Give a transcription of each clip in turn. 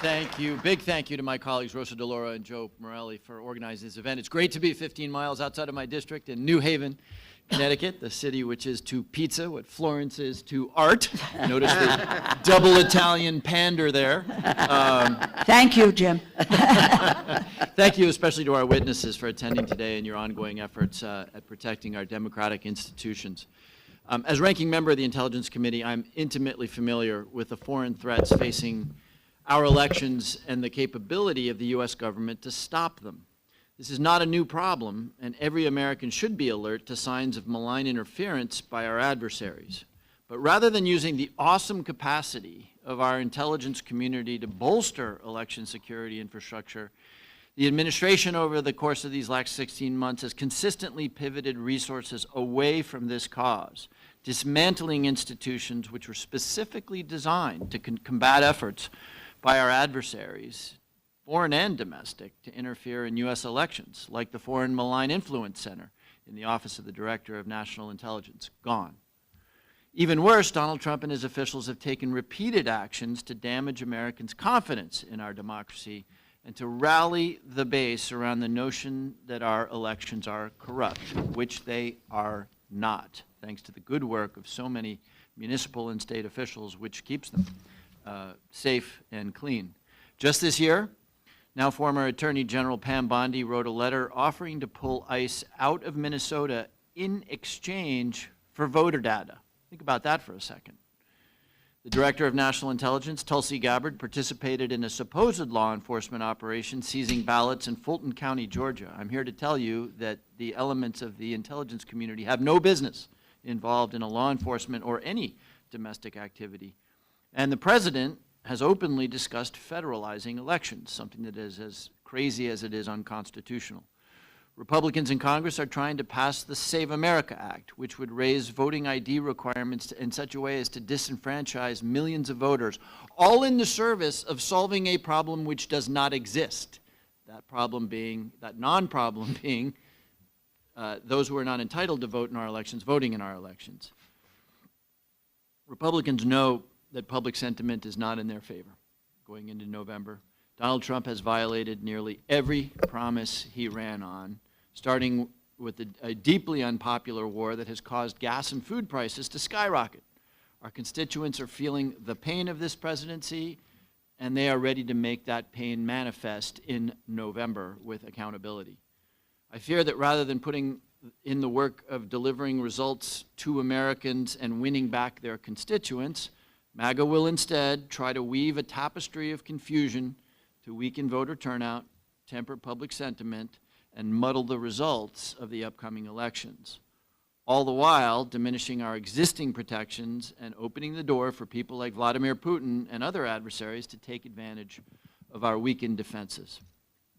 Thank you. Big thank you to my colleagues Rosa DeLaura and Joe Morelli for organizing this event. It's great to be 15 miles outside of my district in New Haven, Connecticut, the city which is to pizza what Florence is to art. Notice the double Italian pander there. Thank you, Jim. Thank you especially to our witnesses for attending today and your ongoing efforts at protecting our democratic institutions. As ranking member of the Intelligence Committee, I'm intimately familiar with the foreign threats facing our elections and the capability of the U.S. government to stop them. This is not a new problem, and every American should be alert to signs of malign interference by our adversaries. But rather than using the awesome capacity of our intelligence community to bolster election security infrastructure, the administration over the course of these last 16 months has consistently pivoted resources away from this cause, dismantling institutions which were specifically designed to combat efforts by our adversaries, foreign and domestic, to interfere in U.S. elections, like the Foreign Malign Influence Center in the Office of the Director of National Intelligence, gone. Even worse, Donald Trump and his officials have taken repeated actions to damage Americans' confidence in our democracy and to rally the base around the notion that our elections are corrupt, which they are not, thanks to the good work of so many municipal and state officials, which keeps them safe and clean. Just this year, now former Attorney General Pam Bondi wrote a letter offering to pull ICE out of Minnesota in exchange for voter data. Think about that for a second. The Director of National Intelligence, Tulsi Gabbard, participated in a supposed law enforcement operation seizing ballots in Fulton County, Georgia. I'm here to tell you that the elements of the intelligence community have no business involved in a law enforcement or any domestic activity. And the President has openly discussed federalizing elections, something that is as crazy as it is unconstitutional. Republicans in Congress are trying to pass the Save America Act, which would raise voting ID requirements in such a way as to disenfranchise millions of voters, all in the service of solving a problem which does not exist. That problem being, that non-problem being, those who are not entitled to vote in our elections, voting in our elections. Republicans know that public sentiment is not in their favor going into November. Donald Trump has violated nearly every promise he ran on, starting with a deeply unpopular war that has caused gas and food prices to skyrocket. Our constituents are feeling the pain of this presidency, and they are ready to make that pain manifest in November with accountability. I fear that rather than putting in the work of delivering results to Americans and winning back their constituents, MAGA will instead try to weave a tapestry of confusion to weaken voter turnout, temper public sentiment, and muddle the results of the upcoming elections, all the while diminishing our existing protections and opening the door for people like Vladimir Putin and other adversaries to take advantage of our weakened defenses.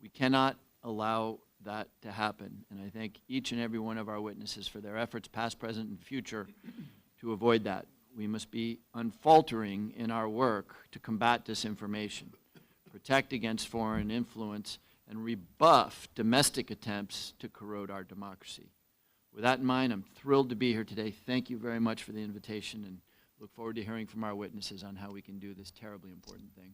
We cannot allow that to happen, and I thank each and every one of our witnesses for their efforts, past, present, and future, to avoid that. We must be unfaltering in our work to combat disinformation, protect against foreign influence, and rebuff domestic attempts to corrode our democracy. With that in mind, I'm thrilled to be here today. Thank you very much for the invitation, and look forward to hearing from our witnesses on how we can do this terribly important thing.